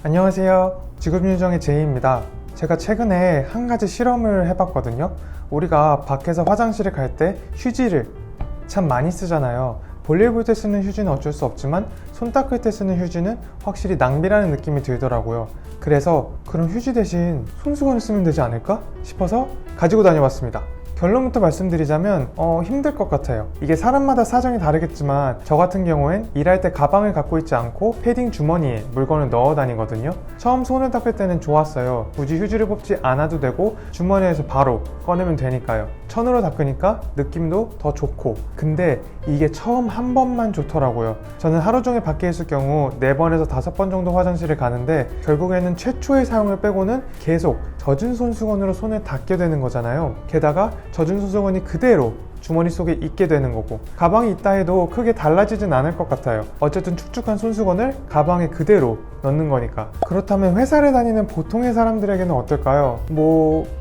안녕하세요. 직업윤정의 제이입니다. 제가 최근에 한 가지 실험을 해봤거든요. 우리가 밖에서 화장실에 갈 때 휴지를 참 많이 쓰잖아요. 볼일 볼 때 쓰는 휴지는 어쩔 수 없지만 손 닦을 때 쓰는 휴지는 확실히 낭비라는 느낌이 들더라고요. 그래서 그럼 휴지 대신 손수건을 쓰면 되지 않을까 싶어서 가지고 다녀봤습니다. 결론부터 말씀드리자면 힘들 것 같아요. 이게 사람마다 사정이 다르겠지만 저 같은 경우엔 일할 때 가방을 갖고 있지 않고 패딩 주머니에 물건을 넣어 다니거든요. 처음 손을 닦을 때는 좋았어요. 굳이 휴지를 뽑지 않아도 되고 주머니에서 바로 꺼내면 되니까요. 천으로 닦으니까 느낌도 더 좋고, 근데 이게 처음 한 번만 좋더라고요. 저는 하루 종일 밖에 있을 경우 4번에서 5번 정도 화장실을 가는데 결국에는 최초의 사용을 빼고는 계속 젖은 손수건으로 손을 닦게 되는 거잖아요. 게다가 젖은 손수건이 그대로 주머니 속에 있게 되는 거고, 가방이 있다 해도 크게 달라지진 않을 것 같아요. 어쨌든 축축한 손수건을 가방에 그대로 넣는 거니까. 그렇다면 회사를 다니는 보통의 사람들에게는 어떨까요?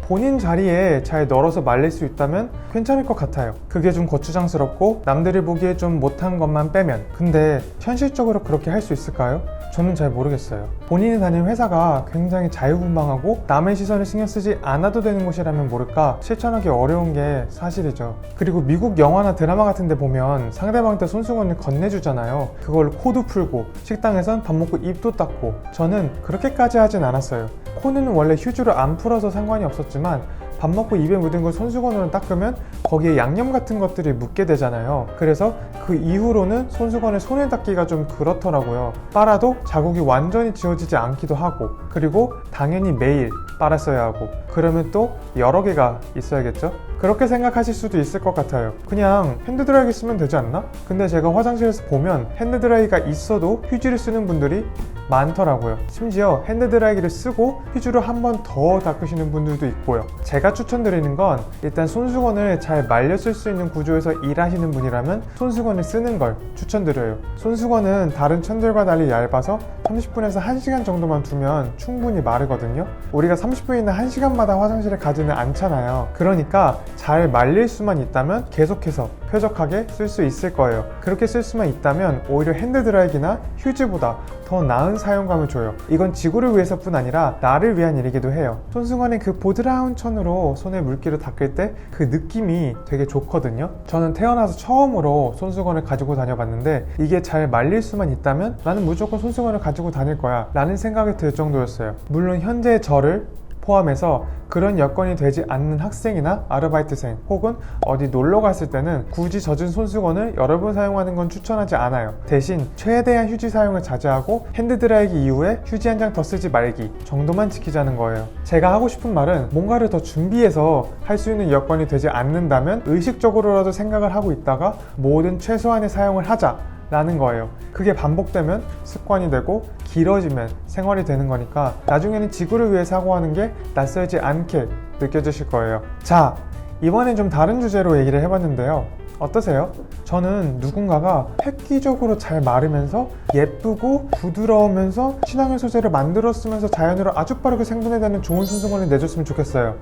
본인 자리에 잘 널어서 말릴 수 있다면 괜찮을 것 같아요. 그게 좀 거추장스럽고 남들이 보기에 좀 못한 것만 빼면. 근데 현실적으로 그렇게 할 수 있을까요? 저는 잘 모르겠어요. 본인이 다니는 회사가 굉장히 자유분방하고 남의 시선을 신경 쓰지 않아도 되는 곳이라면 모를까 실천하기 어려운 게 사실이죠. 그리고 미국 영화나 드라마 같은 데 보면 상대방한테 손수건을 건네주잖아요. 그걸 코도 풀고 식당에선 밥 먹고 입도 닦고. 저는 그렇게까지 하진 않았어요. 코는 원래 휴지로 안 풀어서 상관이 없었지만 밥 먹고 입에 묻은 걸 손수건으로 닦으면 거기에 양념 같은 것들이 묻게 되잖아요. 그래서 그 이후로는 손수건을 손에 닦기가 좀 그렇더라고요. 빨아도 자국이 완전히 지워지지 않기도 하고, 그리고 당연히 매일 빨았어야 하고, 그러면 또 여러 개가 있어야겠죠? 그렇게 생각하실 수도 있을 것 같아요. 그냥 핸드드라이기 쓰면 되지 않나? 근데 제가 화장실에서 보면 핸드드라이기가 있어도 휴지를 쓰는 분들이 많더라고요. 심지어 핸드드라이기를 쓰고 휴지로 한 번 더 닦으시는 분들도 있고요. 제가 추천드리는 건 일단 손수건을 잘 말려 쓸 수 있는 구조에서 일하시는 분이라면 손수건을 쓰는 걸 추천드려요. 손수건은 다른 천들과 달리 얇아서 30분에서 1시간 정도만 두면 충분히 마르거든요. 우리가 30분이나 1시간마다 화장실에 가지는 않잖아요. 그러니까 잘 말릴 수만 있다면 계속해서 쾌적하게 쓸 수 있을 거예요. 그렇게 쓸 수만 있다면 오히려 핸드드라이기나 휴지보다 더 나은 사용감을 줘요. 이건 지구를 위해서뿐 아니라 나를 위한 일이기도 해요. 손수건의 그 보드라운 천으로 손에 물기를 닦을 때 그 느낌이 되게 좋거든요. 저는 태어나서 처음으로 손수건을 가지고 다녀봤는데 이게 잘 말릴 수만 있다면 나는 무조건 손수건을 가지고 다닐 거야 라는 생각이 들 정도였어요. 물론 현재의 저를 포함해서 그런 여건이 되지 않는 학생이나 아르바이트생 혹은 어디 놀러 갔을 때는 굳이 젖은 손수건을 여러 번 사용하는 건 추천하지 않아요. 대신 최대한 휴지 사용을 자제하고 핸드드라이기 이후에 휴지 한 장 더 쓰지 말기 정도만 지키자는 거예요. 제가 하고 싶은 말은 뭔가를 더 준비해서 할 수 있는 여건이 되지 않는다면 의식적으로라도 생각을 하고 있다가 뭐든 최소한의 사용을 하자 라는 거예요. 그게 반복되면 습관이 되고 길어지면 생활이 되는 거니까 나중에는 지구를 위해 사고하는 게 낯설지 않게 느껴지실 거예요. 자, 이번엔 좀 다른 주제로 얘기를 해봤는데요. 어떠세요? 저는 누군가가 획기적으로 잘 마르면서 예쁘고 부드러우면서 친환경 소재를 만들었으면서 자연으로 아주 빠르게 생분해되는 좋은 손수건을 내줬으면 좋겠어요.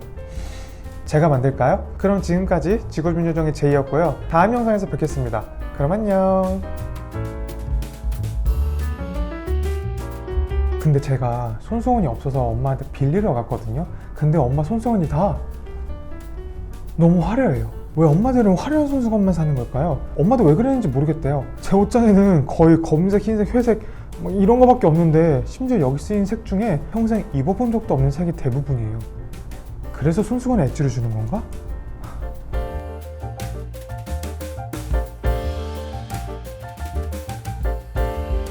제가 만들까요? 그럼 지금까지 직업윤정의 제이였고요. 다음 영상에서 뵙겠습니다. 그럼 안녕. 근데 제가 손수건이 없어서 엄마한테 빌리러 갔거든요. 근데 엄마 손수건이 다 너무 화려해요. 왜 엄마들은 화려한 손수건만 사는 걸까요? 엄마도 왜 그랬는지 모르겠대요. 제 옷장에는 거의 검은색, 흰색, 회색 이런 거밖에 없는데 심지어 여기 쓰인 색 중에 평생 입어본 적도 없는 색이 대부분이에요. 그래서 손수건에 엣지를 주는 건가?